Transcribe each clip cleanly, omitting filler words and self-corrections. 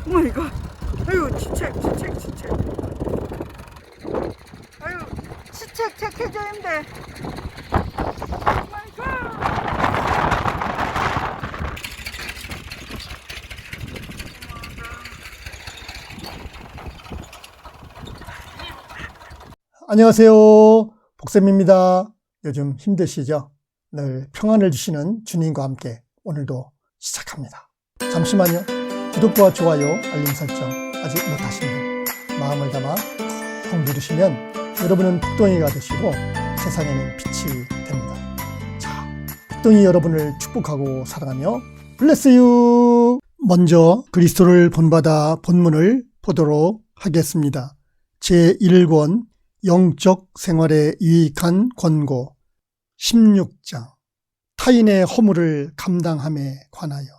어머 이거 아유 지책 아유 지책 해줘야 돼. 오마이갓. 안녕하세요. 복쌤입니다. 요즘 힘드시죠? 늘 평안을 주시는 주님과 함께 오늘도 시작합니다. 잠시만요. 구독과 좋아요, 알림 설정 아직 못하신 분 마음을 담아 콕 누르시면 여러분은 북동이가 되시고 세상에는 빛이 됩니다. 자, 북동이 여러분을 축복하고 사랑하며 블레스 유. 먼저 그리스도를 본받아 본문을 보도록 하겠습니다. 제1권 영적 생활에 유익한 권고 16장 타인의 허물을 감당함에 관하여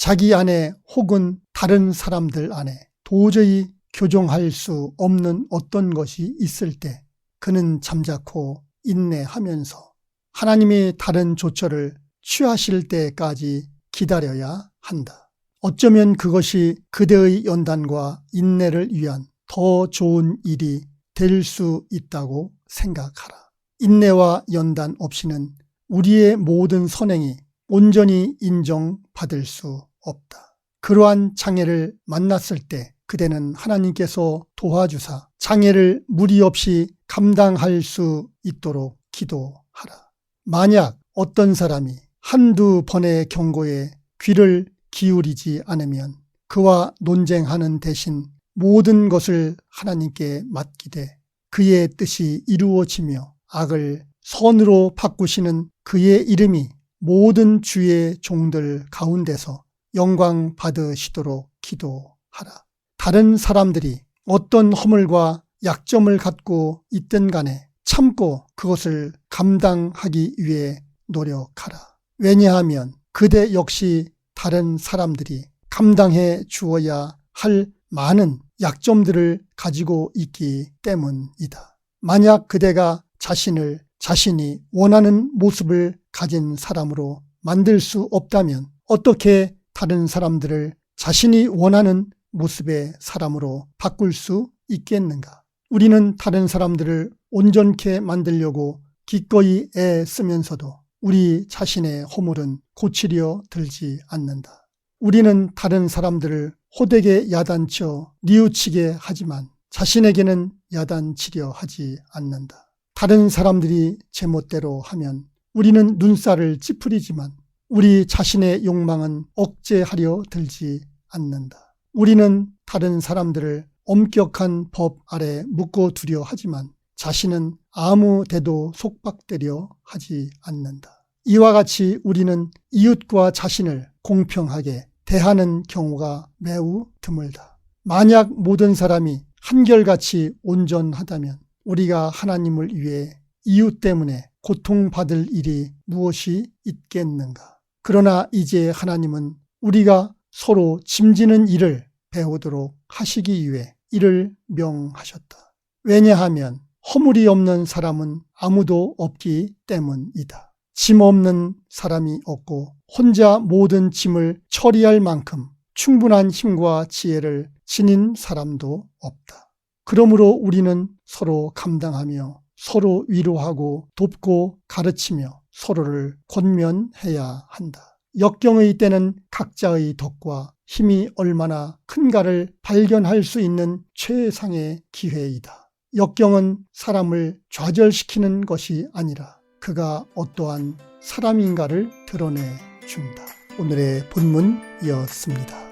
자기 안에 혹은 다른 사람들 안에 도저히 교정할 수 없는 어떤 것이 있을 때 그는 잠자코 인내하면서 하나님이 다른 조처를 취하실 때까지 기다려야 한다. 어쩌면 그것이 그대의 연단과 인내를 위한 더 좋은 일이 될 수 있다고 생각하라. 인내와 연단 없이는 우리의 모든 선행이 온전히 인정받을 수 없다. 그러한 장애를 만났을 때 그대는 하나님께서 도와주사 장애를 무리 없이 감당할 수 있도록 기도하라. 만약 어떤 사람이 한두 번의 경고에 귀를 기울이지 않으면 그와 논쟁하는 대신 모든 것을 하나님께 맡기되 그의 뜻이 이루어지며 악을 선으로 바꾸시는 그의 이름이 모든 주의 종들 가운데서 영광 받으시도록 기도하라. 다른 사람들이 어떤 허물과 약점을 갖고 있든 간에 참고 그것을 감당하기 위해 노력하라. 왜냐하면 그대 역시 다른 사람들이 감당해 주어야 할 많은 약점들을 가지고 있기 때문이다. 만약 그대가 자신을 자신이 원하는 모습을 가진 사람으로 만들 수 없다면 어떻게 다른 사람들을 자신이 원하는 모습의 사람으로 바꿀 수 있겠는가? 우리는 다른 사람들을 온전케 만들려고 기꺼이 애쓰면서도 우리 자신의 허물은 고치려 들지 않는다. 우리는 다른 사람들을 호되게 야단쳐 뉘우치게 하지만 자신에게는 야단치려 하지 않는다. 다른 사람들이 제멋대로 하면 우리는 눈살을 찌푸리지만 우리 자신의 욕망은 억제하려 들지 않는다. 우리는 다른 사람들을 엄격한 법 아래 묶어두려 하지만 자신은 아무 데도 속박되려 하지 않는다. 이와 같이 우리는 이웃과 자신을 공평하게 대하는 경우가 매우 드물다. 만약 모든 사람이 한결같이 온전하다면 우리가 하나님을 위해 이웃 때문에 고통받을 일이 무엇이 있겠는가? 그러나 이제 하나님은 우리가 서로 짐지는 일을 배우도록 하시기 위해 이를 명하셨다. 왜냐하면 허물이 없는 사람은 아무도 없기 때문이다. 짐 없는 사람이 없고 혼자 모든 짐을 처리할 만큼 충분한 힘과 지혜를 지닌 사람도 없다. 그러므로 우리는 서로 감당하며 서로 위로하고 돕고 가르치며 서로를 권면해야 한다. 역경의 때는 각자의 덕과 힘이 얼마나 큰가를 발견할 수 있는 최상의 기회이다. 역경은 사람을 좌절시키는 것이 아니라 그가 어떠한 사람인가를 드러내준다. 오늘의 본문이었습니다.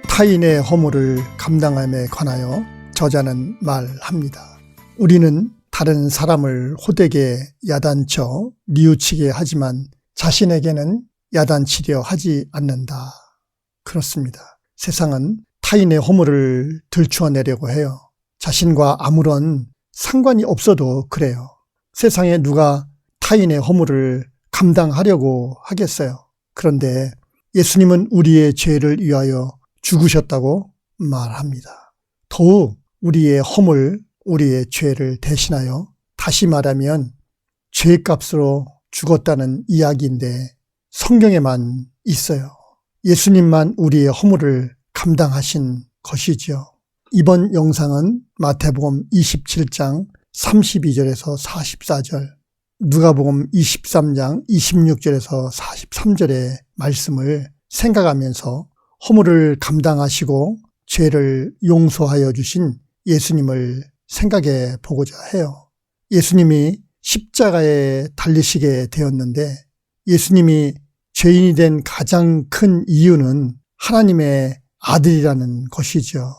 타인의 허물을 감당함에 관하여 저자는 말합니다. 우리는 다른 사람을 호되게 야단쳐 뉘우치게 하지만 자신에게는 야단치려 하지 않는다. 그렇습니다. 세상은 타인의 허물을 들추어내려고 해요. 자신과 아무런 상관이 없어도 그래요. 세상에 누가 타인의 허물을 감당하려고 하겠어요. 그런데 예수님은 우리의 죄를 위하여 죽으셨다고 말합니다. 더욱 우리의 허물, 우리의 죄를 대신하여 다시 말하면 죄값으로 죽었다는 이야기인데 성경에만 있어요. 예수님만 우리의 허물을 감당하신 것이지요. 이번 영상은 마태복음 27장 32절에서 44절, 누가복음 23장 26절에서 43절의 말씀을 생각하면서 허물을 감당하시고 죄를 용서하여 주신 예수님을 생각해 보고자 해요. 예수님이 십자가에 달리시게 되었는데 예수님이 죄인이 된 가장 큰 이유는 하나님의 아들이라는 것이죠.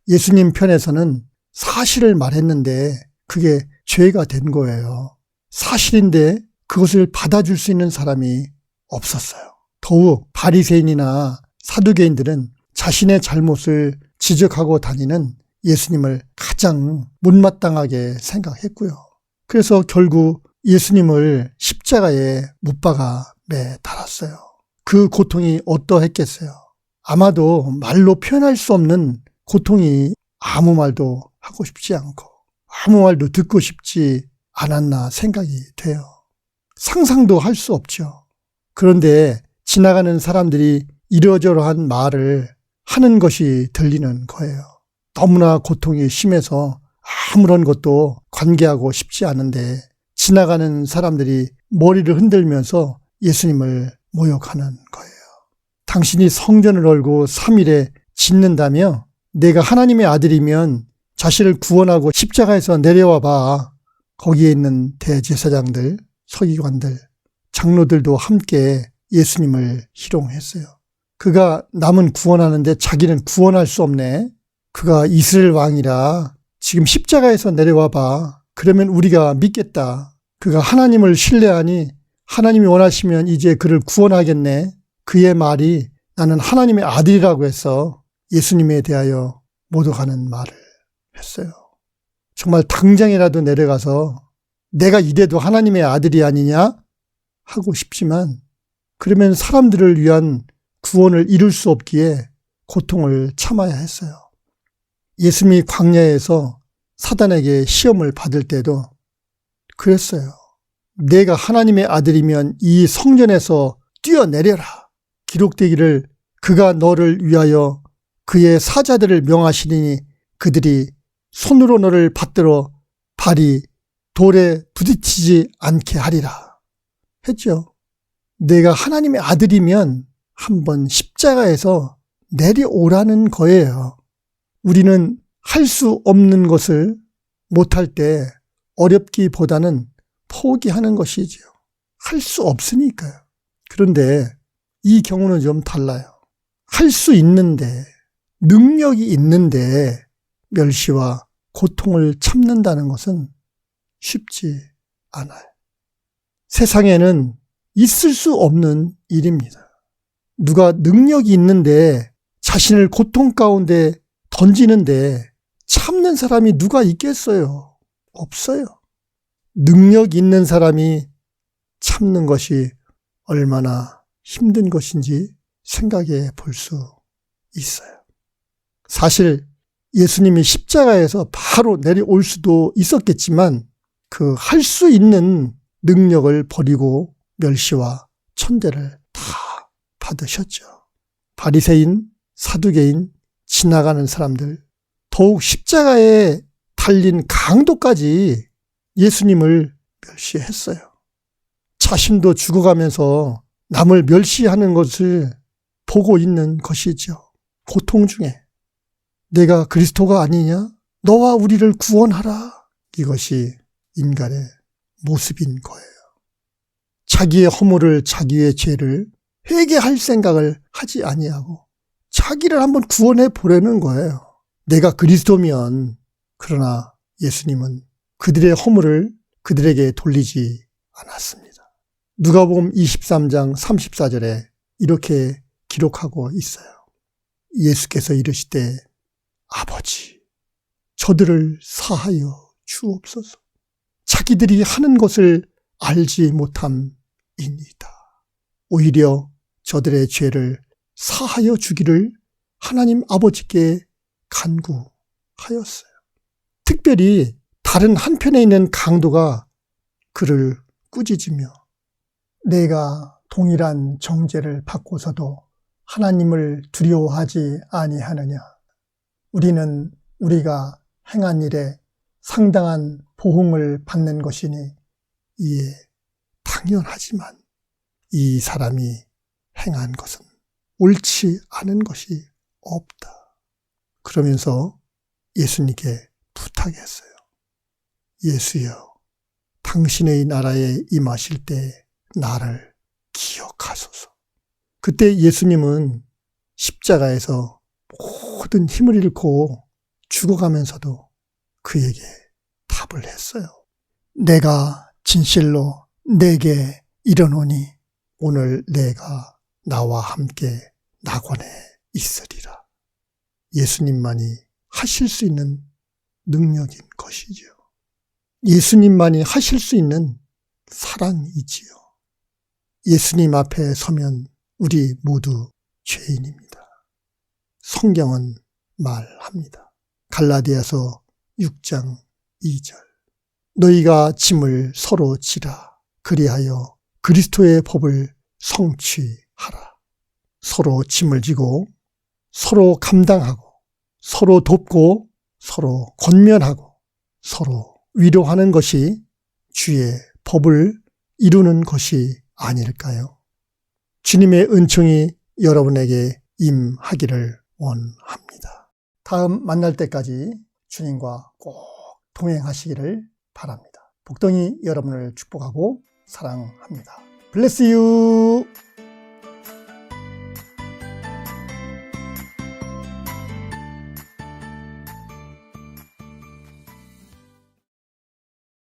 예수님 편에서는 사실을 말했는데 그게 죄가 된 거예요. 사실인데 그것을 받아줄 수 있는 사람이 없었어요. 더욱 바리새인이나 사두개인들은 자신의 잘못을 지적하고 다니는 예수님을 가장 못마땅하게 생각했고요. 그래서 결국 예수님을 십자가에 못 박아 매달았어요. 그 고통이 어떠했겠어요? 아마도 말로 표현할 수 없는 고통이 아무 말도 하고 싶지 않고 아무 말도 듣고 싶지 않았나 생각이 돼요. 상상도 할 수 없죠. 그런데 지나가는 사람들이 이러저러한 말을 하는 것이 들리는 거예요. 너무나 고통이 심해서 아무런 것도 관계하고 싶지 않은데 지나가는 사람들이 머리를 흔들면서 예수님을 모욕하는 거예요. 당신이 성전을 얼고 3일에 짓는다며 내가 하나님의 아들이면 자신을 구원하고 십자가에서 내려와 봐. 거기에 있는 대제사장들, 서기관들, 장로들도 함께 예수님을 희롱했어요. 그가 남은 구원하는데 자기는 구원할 수 없네. 그가 이스라엘 왕이라 지금 십자가에서 내려와 봐. 그러면 우리가 믿겠다. 그가 하나님을 신뢰하니 하나님이 원하시면 이제 그를 구원하겠네. 그의 말이 나는 하나님의 아들이라고 해서 예수님에 대하여 모독하는 말을 했어요. 정말 당장이라도 내려가서 내가 이래도 하나님의 아들이 아니냐 하고 싶지만 그러면 사람들을 위한 구원을 이룰 수 없기에 고통을 참아야 했어요. 예수님이 광야에서 사단에게 시험을 받을 때도 그랬어요. 내가 하나님의 아들이면 이 성전에서 뛰어내려라. 기록되기를 그가 너를 위하여 그의 사자들을 명하시니 그들이 손으로 너를 받들어 발이 돌에 부딪히지 않게 하리라 했죠. 내가 하나님의 아들이면 한번 십자가에서 내려오라는 거예요. 우리는 할 수 없는 것을 못할 때 어렵기보다는 포기하는 것이죠. 할 수 없으니까요. 그런데 이 경우는 좀 달라요. 할 수 있는데, 능력이 있는데 멸시와 고통을 참는다는 것은 쉽지 않아요. 세상에는 있을 수 없는 일입니다. 누가 능력이 있는데 자신을 고통 가운데 던지는데 참는 사람이 누가 있겠어요? 없어요. 능력 있는 사람이 참는 것이 얼마나 힘든 것인지 생각해 볼 수 있어요. 사실 예수님이 십자가에서 바로 내려올 수도 있었겠지만 그 할 수 있는 능력을 버리고 멸시와 천대를 다 받으셨죠. 바리새인, 사두개인, 지나가는 사람들, 더욱 십자가에 달린 강도까지 예수님을 멸시했어요. 자신도 죽어가면서 남을 멸시하는 것을 보고 있는 것이죠. 고통 중에 내가 그리스도가 아니냐? 너와 우리를 구원하라. 이것이 인간의 모습인 거예요. 자기의 허물을, 자기의 죄를 회개할 생각을 하지 아니하고 자기를 한번 구원해 보려는 거예요. 내가 그리스도면. 그러나 예수님은 그들의 허물을 그들에게 돌리지 않았습니다. 누가복음 23장 34절에 이렇게 기록하고 있어요. 예수께서 이르시되 아버지, 저들을 사하여 주옵소서. 자기들이 하는 것을 알지 못함이니이다. 오히려 저들의 죄를 사하여 주기를 하나님 아버지께 간구하였어요. 특별히 다른 한편에 있는 강도가 그를 꾸짖으며 내가 동일한 정죄를 받고서도 하나님을 두려워하지 아니하느냐? 우리는 우리가 행한 일에 상당한 보응을 받는 것이니 이에 당연하지만 이 사람이 행한 것은 옳지 않은 것이 없다. 그러면서 예수님께 부탁했어요. 예수여, 당신의 나라에 임하실 때 나를 기억하소서. 그때 예수님은 십자가에서 모든 힘을 잃고 죽어가면서도 그에게 답을 했어요. 내가 진실로 내게 이르노니 오늘 내가 나와 함께 낙원에 있으리라. 예수님만이 하실 수 있는 능력인 것이지요. 예수님만이 하실 수 있는 사랑이지요. 예수님 앞에 서면 우리 모두 죄인입니다. 성경은 말합니다. 갈라디아서 6장 2절. 너희가 짐을 서로 지라. 그리하여 그리스도의 법을 성취하라. 서로 짐을 지고 서로 감당하고 서로 돕고 서로 권면하고 서로 위로하는 것이 주의 법을 이루는 것이 아닐까요? 주님의 은총이 여러분에게 임하기를 원합니다. 다음 만날 때까지 주님과 꼭 동행하시기를 바랍니다. 복덩이 여러분을 축복하고 사랑합니다. Bless you!